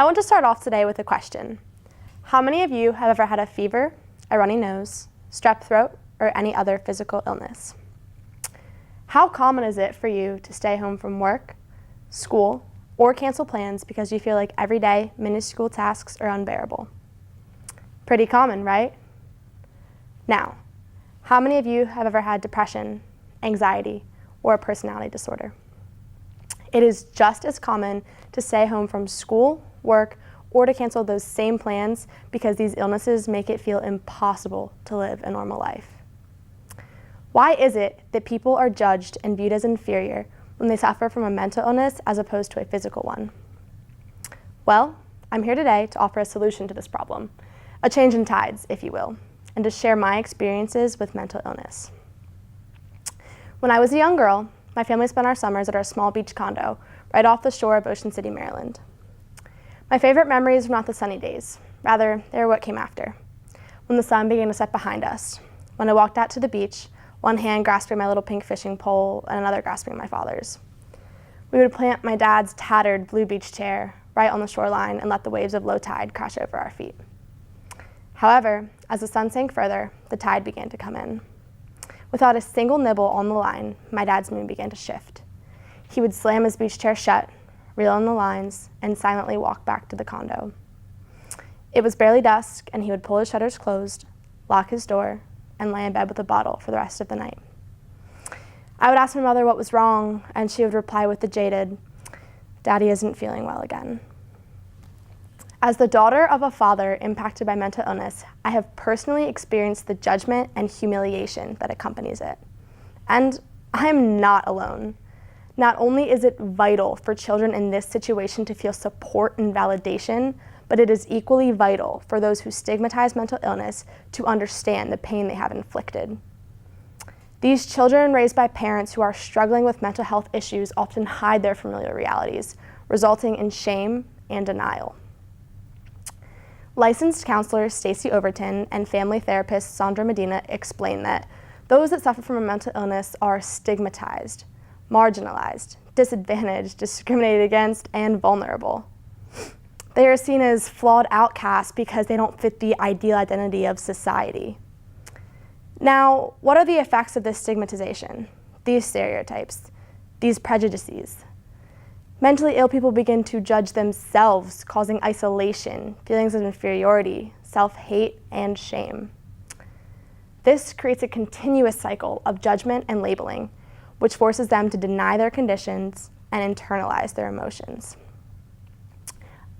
I want to start off today with a question. How many of you have ever had a fever, a runny nose, strep throat, or any other physical illness? How common is it for you to stay home from work, school, or cancel plans because you feel like everyday minuscule tasks are unbearable? Pretty common, right? Now, how many of you have ever had depression, anxiety, or a personality disorder? It is just as common to stay home from school, work, or to cancel those same plans because these illnesses make it feel impossible to live a normal life. Why is it that people are judged and viewed as inferior when they suffer from a mental illness as opposed to a physical one? Well, I'm here today to offer a solution to this problem, a change in tides, if you will, and to share my experiences with mental illness. When I was a young girl, my family spent our summers at our small beach condo right off the shore of Ocean City, Maryland. My favorite memories were not the sunny days. Rather, they were what came after, when the sun began to set behind us, when I walked out to the beach, one hand grasping my little pink fishing pole and another grasping my father's. We would plant my dad's tattered blue beach chair right on the shoreline and let the waves of low tide crash over our feet. However, as the sun sank further, the tide began to come in. Without a single nibble on the line, my dad's mood began to shift. He would slam his beach chair shut, reel in the lines, and silently walk back to the condo. It was barely dusk, and he would pull his shutters closed, lock his door, and lay in bed with a bottle for the rest of the night. I would ask my mother what was wrong, and she would reply with the jaded, "Daddy isn't feeling well again." As the daughter of a father impacted by mental illness, I have personally experienced the judgment and humiliation that accompanies it. And I am not alone. Not only is it vital for children in this situation to feel support and validation, but it is equally vital for those who stigmatize mental illness to understand the pain they have inflicted. These children raised by parents who are struggling with mental health issues often hide their familiar realities, resulting in shame and denial. Licensed counselor Stacey Overton and family therapist Sandra Medina explain that those that suffer from a mental illness are stigmatized, marginalized, disadvantaged, discriminated against, and vulnerable. They are seen as flawed outcasts because they don't fit the ideal identity of society. Now, what are the effects of this stigmatization, these stereotypes, these prejudices? Mentally ill people begin to judge themselves, causing isolation, feelings of inferiority, self-hate, and shame. This creates a continuous cycle of judgment and labeling, which forces them to deny their conditions and internalize their emotions.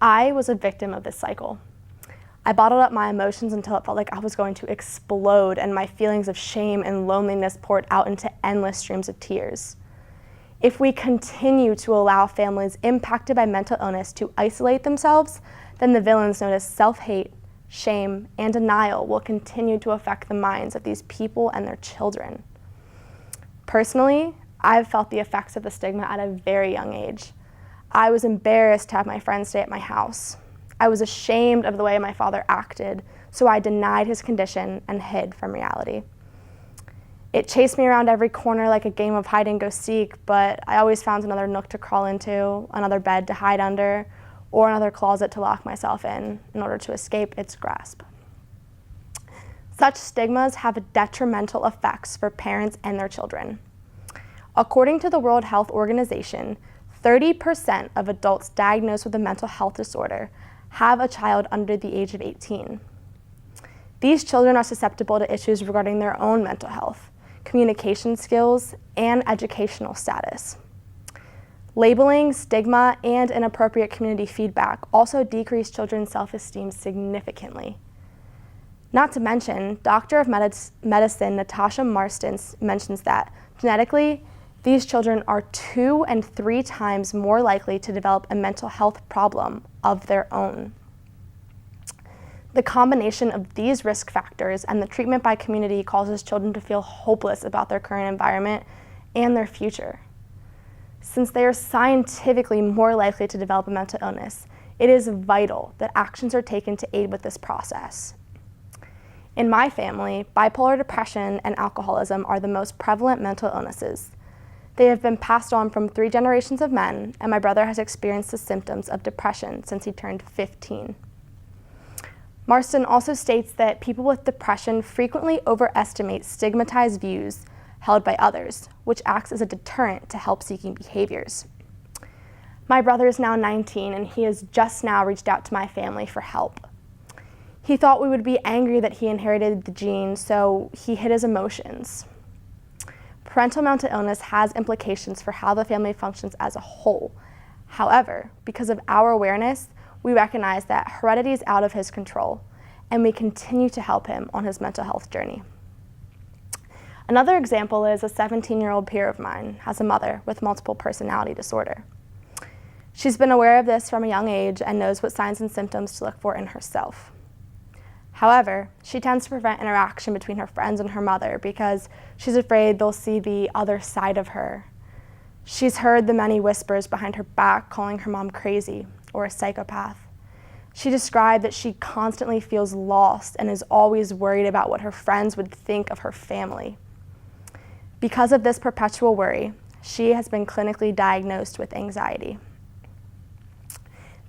I was a victim of this cycle. I bottled up my emotions until it felt like I was going to explode, and my feelings of shame and loneliness poured out into endless streams of tears. If we continue to allow families impacted by mental illness to isolate themselves, then the villains known as self-hate, shame, and denial will continue to affect the minds of these people and their children. Personally, I've felt the effects of the stigma at a very young age. I was embarrassed to have my friends stay at my house. I was ashamed of the way my father acted, so I denied his condition and hid from reality. It chased me around every corner like a game of hide and go seek, but I always found another nook to crawl into, another bed to hide under, or another closet to lock myself in order to escape its grasp. Such stigmas have detrimental effects for parents and their children. According to the World Health Organization, 30% of adults diagnosed with a mental health disorder have a child under the age of 18. These children are susceptible to issues regarding their own mental health, communication skills, and educational status. Labeling, stigma, and inappropriate community feedback also decrease children's self-esteem significantly. Not to mention, Doctor of Medicine Natasha Marston mentions that genetically, these children are 2 and 3 times more likely to develop a mental health problem of their own. The combination of these risk factors and the treatment by community causes children to feel hopeless about their current environment and their future. Since they are scientifically more likely to develop a mental illness, it is vital that actions are taken to aid with this process. In my family, bipolar depression and alcoholism are the most prevalent mental illnesses. They have been passed on from 3 generations of men, and my brother has experienced the symptoms of depression since he turned 15. Marston also states that people with depression frequently overestimate stigmatized views held by others, which acts as a deterrent to help-seeking behaviors. My brother is now 19, and he has just now reached out to my family for help. He thought we would be angry that he inherited the gene, so he hid his emotions. Parental mental illness has implications for how the family functions as a whole. However, because of our awareness, we recognize that heredity is out of his control, and we continue to help him on his mental health journey. Another example is a 17-year-old peer of mine has a mother with multiple personality disorder. She's been aware of this from a young age and knows what signs and symptoms to look for in herself. However, she tends to prevent interaction between her friends and her mother because she's afraid they'll see the other side of her. She's heard the many whispers behind her back calling her mom crazy or a psychopath. She described that she constantly feels lost and is always worried about what her friends would think of her family. Because of this perpetual worry, she has been clinically diagnosed with anxiety.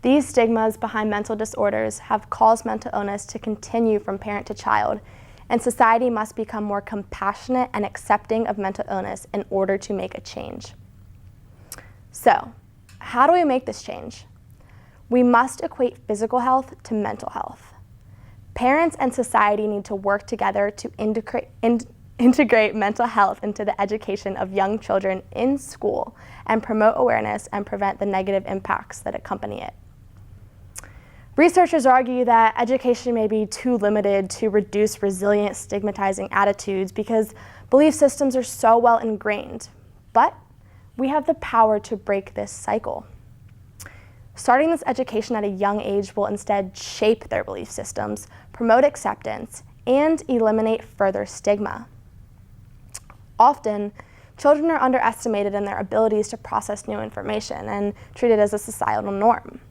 These stigmas behind mental disorders have caused mental illness to continue from parent to child, and society must become more compassionate and accepting of mental illness in order to make a change. So, how do we make this change? We must equate physical health to mental health. Parents and society need to work together to integrate mental health into the education of young children in school and promote awareness and prevent the negative impacts that accompany it. Researchers argue that education may be too limited to reduce resilient, stigmatizing attitudes because belief systems are so well ingrained. But we have the power to break this cycle. Starting this education at a young age will instead shape their belief systems, promote acceptance, and eliminate further stigma. Often, children are underestimated in their abilities to process new information and treated as a societal norm.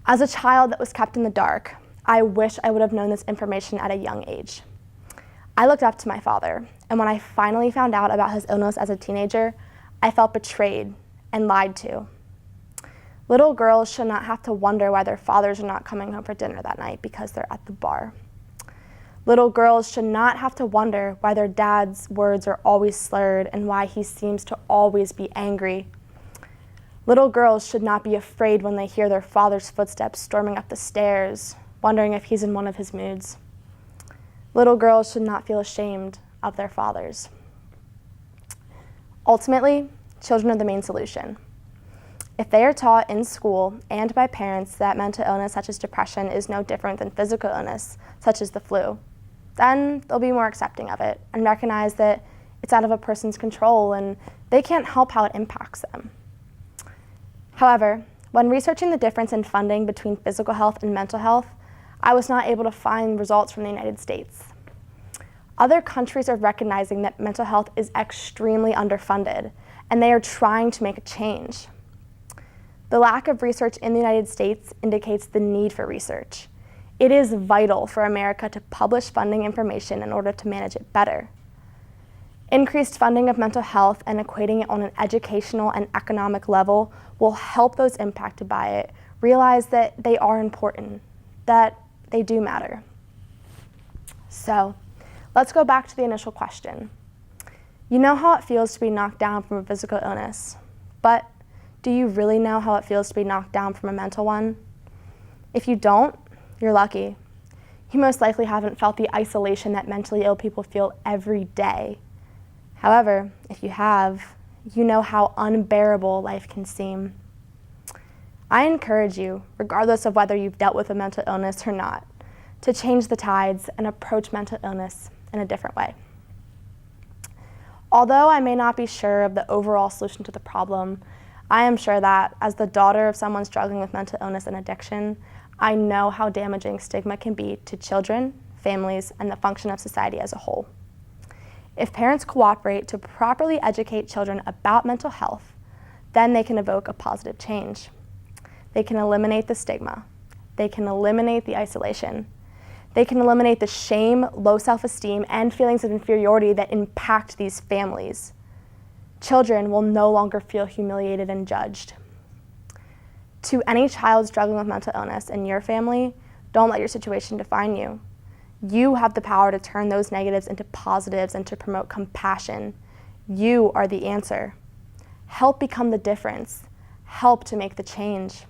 As a child that was kept in the dark, I wish I would have known this information at a young age. I looked up to my father, and when I finally found out about his illness as a teenager, I felt betrayed and lied to. Little girls should not have to wonder why their fathers are not coming home for dinner that night because they're at the bar. Little girls should not have to wonder why their dad's words are always slurred and why he seems to always be angry. Little girls should not be afraid when they hear their father's footsteps storming up the stairs, wondering if he's in one of his moods. Little girls should not feel ashamed of their fathers. Ultimately, children are the main solution. If they are taught in school and by parents that mental illness such as depression is no different than physical illness such as the flu, then they'll be more accepting of it and recognize that it's out of a person's control and they can't help how it impacts them. However, when researching the difference in funding between physical health and mental health, I was not able to find results from the United States. Other countries are recognizing that mental health is extremely underfunded, and they are trying to make a change. The lack of research in the United States indicates the need for research. It is vital for America to publish funding information in order to manage it better. Increased funding of mental health and equating it on an educational and economic level will help those impacted by it realize that they are important, that they do matter. So, let's go back to the initial question. You know how it feels to be knocked down from a physical illness, but do you really know how it feels to be knocked down from a mental one? If you don't, you're lucky. You most likely haven't felt the isolation that mentally ill people feel every day. However, if you have, you know how unbearable life can seem. I encourage you, regardless of whether you've dealt with a mental illness or not, to change the tides and approach mental illness in a different way. Although I may not be sure of the overall solution to the problem, I am sure that, as the daughter of someone struggling with mental illness and addiction, I know how damaging stigma can be to children, families, and the function of society as a whole. If parents cooperate to properly educate children about mental health, then they can evoke a positive change. They can eliminate the stigma. They can eliminate the isolation. They can eliminate the shame, low self-esteem, and feelings of inferiority that impact these families. Children will no longer feel humiliated and judged. To any child struggling with mental illness in your family, don't let your situation define you. You have the power to turn those negatives into positives and to promote compassion. You are the answer. Help become the difference. Help to make the change.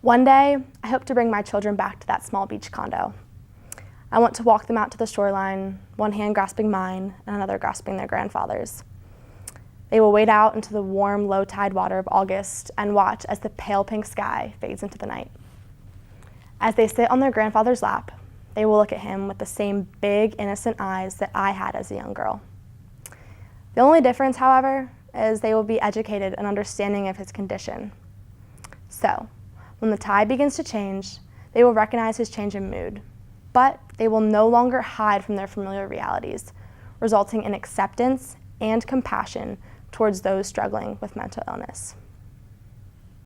One day, I hope to bring my children back to that small beach condo. I want to walk them out to the shoreline, one hand grasping mine and another grasping their grandfather's. They will wade out into the warm, low tide water of August and watch as the pale pink sky fades into the night. As they sit on their grandfather's lap, they will look at him with the same big, innocent eyes that I had as a young girl. The only difference, however, is they will be educated and understanding of his condition. So, when the tide begins to change, they will recognize his change in mood, but they will no longer hide from their familiar realities, resulting in acceptance and compassion towards those struggling with mental illness.